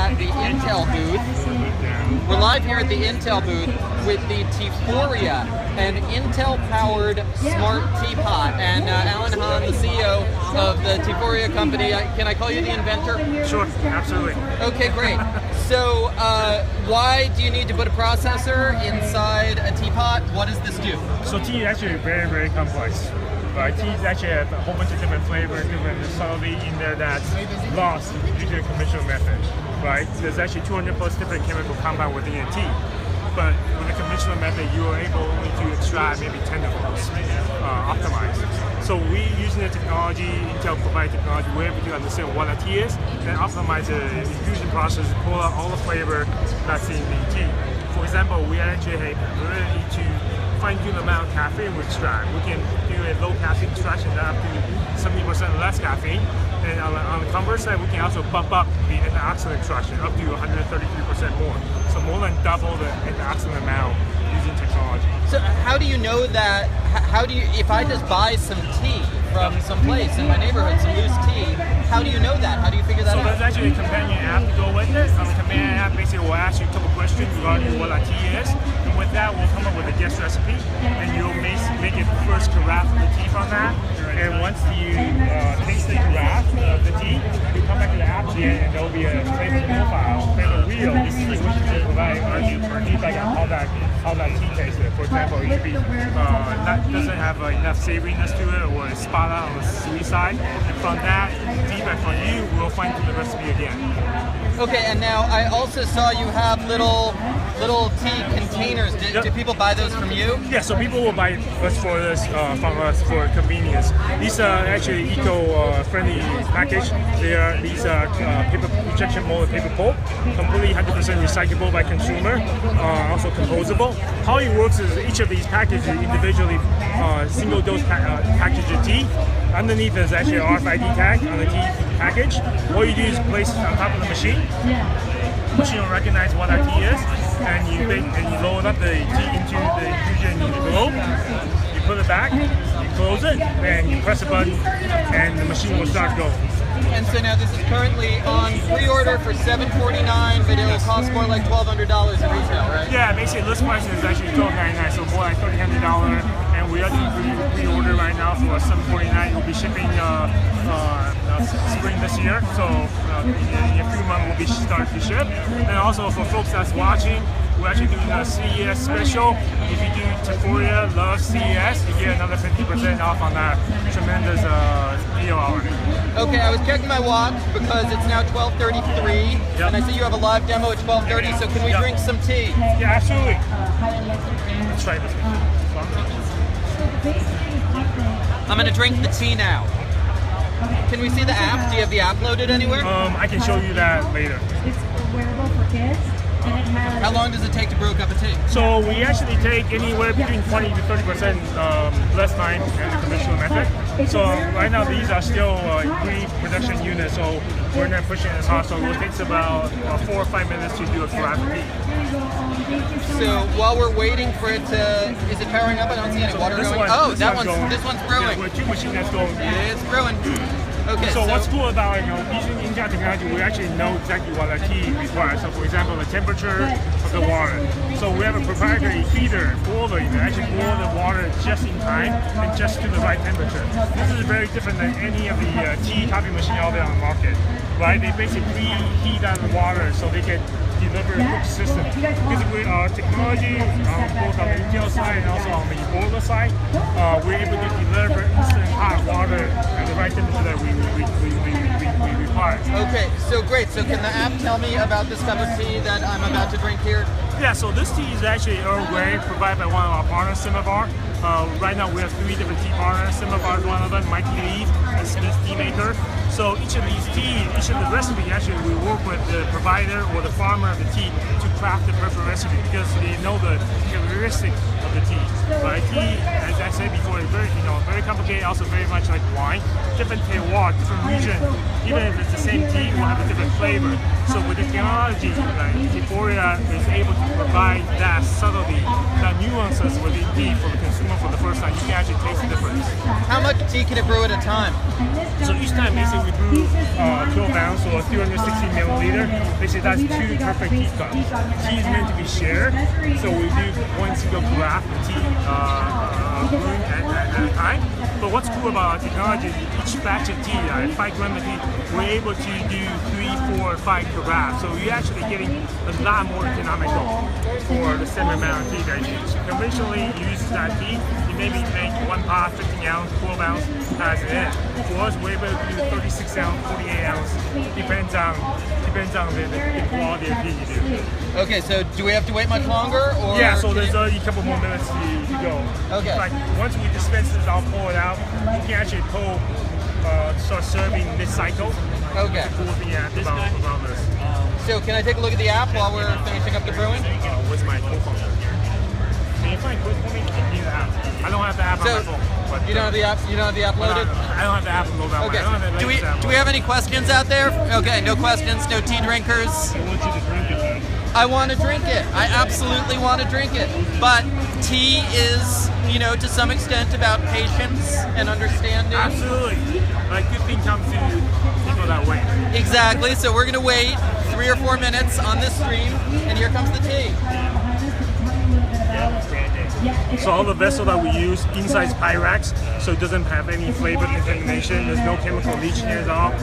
at the Intel booth. We're live here at the Intel booth with the Teforia, an Intel-powered smart teapot. And Alan Hahn, the CEO of the Teforia company, can I call you the inventor? Sure, absolutely. Okay, great. So why do you need to put a processor inside a teapot? What does this do? So tea is actually very, very complex. Right? Tea is actually a whole bunch of different flavors, different subtlety in there that's lost due to the conventional method. Right? There's actually 200 plus different chemical compounds within a tea. But with the conventional method, you are able only to extract maybe 10 of those, optimized. So we using the technology, Intel provide technology, we're able to understand what a tea is, then optimize the infusion process, pull out all the flavor that's in the tea. For example, we actually have the ability to fine-tune the amount of caffeine we extract. We can do a low caffeine extraction up to 70% less caffeine. And on the converse side, we can also bump up the antioxidant extraction up to 133% more. So more than double the antioxidant amount using technology. So how do you know that? How do you, if I just buy some tea from some place in my neighborhood, some loose tea, how do you know that? How do you figure that out? So there's actually a companion app to go with it. On the companion app, basically will ask you a couple questions regarding what a tea is. And with that, we'll come up with a guest recipe. And you'll make it first carafe of the tea from that. And once you taste the carafe of the tea, you come back to the app again, and there'll be a flavor profile, flavor wheel. This is which will provide our feedback on how that tea tastes. For example, it could be doesn't have enough savoriness to it, or it's spot on the sweet side. And from that feedback from you, we'll find the recipe again. Okay, and now I also saw you have little tea containers. Do people buy those from you? Yeah, so people will buy us from us for convenience. These are actually eco-friendly package. These are paper rejection molded paper pulp, completely 100% recyclable by consumer, also composable. How it works is each of these packages individually single dose package of tea. Underneath is actually an RFID tag on the tea package. All you do is place it on top of the machine. The machine will recognize what that tea is, and you load up the tea into the infusion globe. You put it back, you close it, and you press a button, and the machine will start going. And so now this is currently on pre-order for $749, but it'll cost more like $1,200 in retail, right? Yeah, basically list price is actually $12.99, so more like $1,300. And we are doing pre-order right now for $749. We'll be shipping spring this year, so in a few months we'll be starting to ship. And also for folks that's watching, we're actually doing a CES special. If you do Teforia Love CES, you get another 50% off on that tremendous deal already. Okay, I was checking my watch because it's now 12:33, and I see you have a live demo at 12:30. So can we drink some tea? Yeah, absolutely. Let's try this. I'm going to drink the tea now. Can we see the app? Do you have the app loaded anywhere? I can show you that later. It's wearable for kids. How long does it take to brew a cup of tea? So we actually take anywhere between 20 to 30% less time than the conventional method. So right now these are still pre-production units, so we're not pushing as hard. So it takes about 4 or 5 minutes to do a carafe of tea. So while we're waiting for it to, is it powering up? I don't see any water going. Oh, this one's brewing. Yeah, we're two machines that's going. It's brewing. Okay, so what's cool about using Intel technology, we actually know exactly what a tea requires. So for example, the temperature of the water. So we have a proprietary heater boiler. You can actually boil the water just in time and just to the right temperature. This is very different than any of the tea coffee machine out there on the market. Right? They basically heat out the water so they can deliver a quick system. Because with our technology, both on the Intel side and also on the boiler side, we're able to deliver instant hot water at the right temperature that we require. Okay, so great. So can the app tell me about this cup of tea that I'm about to drink here? Yeah, so this tea is actually Earl Grey, provided by one of our partners, Simivar. Right now we have 3 different tea partners. Simivar is one of them, Mighty Leaf, and Smith Tea Maker. So each of these teas, each of the recipe, actually we work with the provider or the farmer of the tea to craft the perfect recipe because they know the characteristics of the tea. Right? Tea, as I said before, is very complicated, also very much like wine. Different terroir, different region, even if it's the same tea, it will have a different flavor. So with the technology, Teforia is able to provide that subtlety, that nuances within tea for the consumer. consumer for the first time, you can actually taste the difference. How much tea can it brew at a time? So each time, basically, we brew 12 ounce or 360 milliliter. Basically, that's 2 perfect teacups. Tea is meant to be shared, so we do one single carafe of tea brewing at a time. But what's cool about our technology is each batch of tea, 5 grams of tea, we're able to do 3, 4, 5 carafes. So you're actually getting a lot more economical for the same amount of tea that you use. Conventionally, you use that tea, you maybe make 1 pot, 15 ounce, 12 ounce, has it in. For us, we're able to do 36 ounce, 48 ounce, depends on the quality of tea you do. Okay, so do we have to wait much longer? Or yeah, so there's already a couple more minutes to go. Okay. Like once we dispense this, I'll pull it out. You can actually start serving mid-cycle. Okay. That's the cool thing about this. So can I take a look at the app while we're finishing up the brewing? Where's my phone? Can you find quick for me? I need the app. I don't have the app on my phone. But, you don't have the app. You don't have the app loaded. I don't have the app loaded. Okay. I don't have the Do we have any questions out there? Okay, no questions. No tea drinkers. I want you to drink it. I want to drink it. I absolutely want to drink it. But tea is, to some extent about patience and understanding. Absolutely. Like good thing comes to people that wait. Exactly. So we're gonna wait 3 or 4 minutes on this stream, and here comes the tea. So all the vessel that we use inside is Pyrex, so it doesn't have any flavor contamination. There's no chemical leaching at all.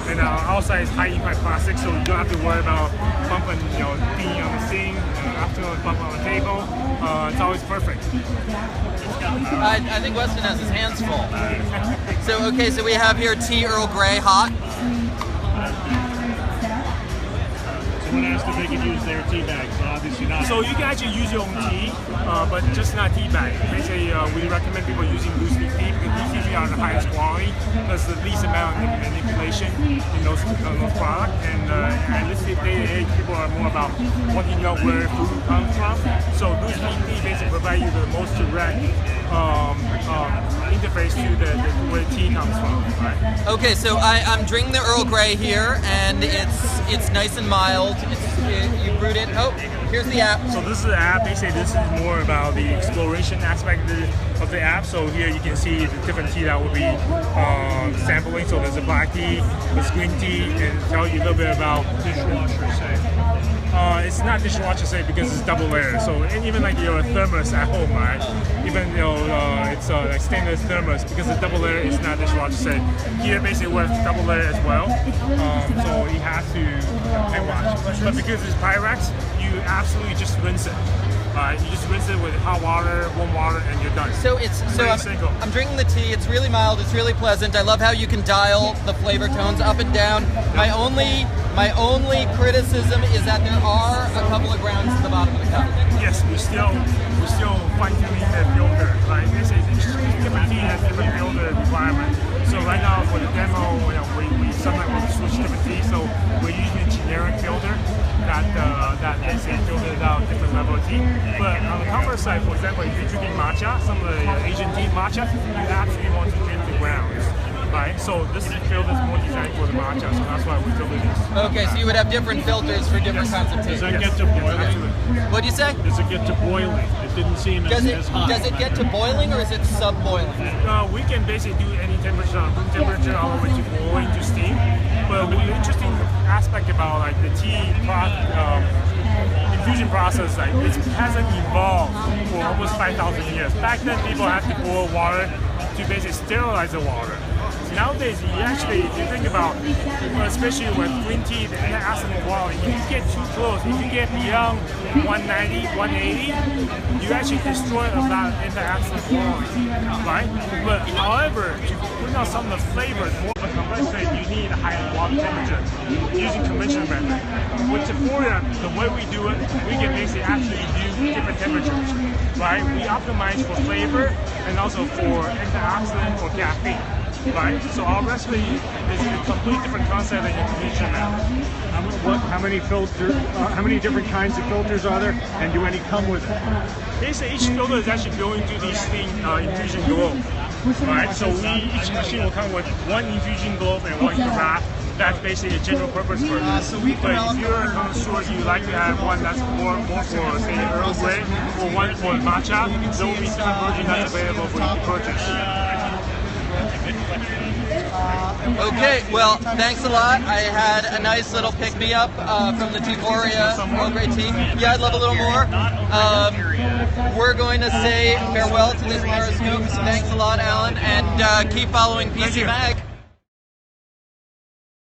And outside is high impact plastic, so you don't have to worry about bumping, being on the sink, after bump on the table. It's always perfect. I think Weston has his hands full. So we have here tea Earl Grey hot. Someone asked if they could use their tea bags, but obviously not. So you can actually use your own tea, but just not tea bag. Basically, we recommend people using loose leaf tea because these usually are the highest quality. There's the least amount of manipulation in those products. And at this day and age, people are more about wanting to know where food comes from. So loose leaf tea basically provides you the most direct interface to where tea comes from. Right? Okay, so I'm drinking the Earl Grey here, and it's nice and mild. You brewed it. Oh, here's the app. So this is the app. They say this is more about the exploration aspect of the app. So here you can see the different tea that will be sampling. So there's a black tea, there's green tea, and tell you a little bit about Dishwasher safe. It's not dishwasher safe because it's double layer. So and even like your thermos at home, right? Even it's like stainless thermos because the double layer is not dishwasher safe. Here basically we're double layer as well. So it has to hand wash. But because it's Pyrex, you absolutely just rinse it. You just rinse it with hot water, warm water, and you're done. So I'm drinking the tea. It's really mild. It's really pleasant. I love how you can dial the flavor tones up and down. My only criticism is that there are a couple of grounds at the bottom of the cup. Yes, we're still fine-tuning the filter. Right? This is different tea has different filter requirements. So right now for the demo, we sometimes will switch different tea. So we're using a generic filter that basically filters out different level of tea. But on the converse side, for example, if you're drinking matcha, some of the Asian tea matcha, you actually want to drink the grounds. Right, so this filter is more designed for the matcha, so that's why we filter this. Okay, so you would have different filters for different kinds of tea. Does that get to boiling? What'd you say? Does it get to boiling? It didn't seem as hot. Does it get to boiling or is it sub-boiling? We can basically do any temperature, room temperature, all the way to boiling to steam. But the interesting aspect about like the tea infusion process, like it hasn't evolved for almost 5,000 years. Back then, people had to boil water to basically sterilize the water. Nowadays, if you think about, especially with green tea, the antioxidant quality, if you get too close, if you get beyond 190, 180, you actually destroy a lot of antioxidant quality, right? But however, to bring out some of the flavors, more of a complexity, you need a higher water temperature using conventional method. With Teforia, the way we do it, we can basically actually do different temperatures, right? We optimize for flavor and also for antioxidant or caffeine. Right, so our recipe is a completely different concept than your conventional method. How many different kinds of filters are there, and do any come with it? Basically, each filter is actually going to these thing infusion globe. right? So each machine will come with one infusion globe and one carafe. That's basically a general purpose for this. But if you're a connoisseur, you like to have one that's more for, say, Earl Grey or one for matcha, there will be different versions that's available for you to purchase. Okay, well, thanks a lot. I had a nice little pick-me-up from the Teforia Earl Grey tea. Yeah, I'd love a little more. We're going to say farewell to this Periscope. Thanks a lot, Alan, and keep following PCMag.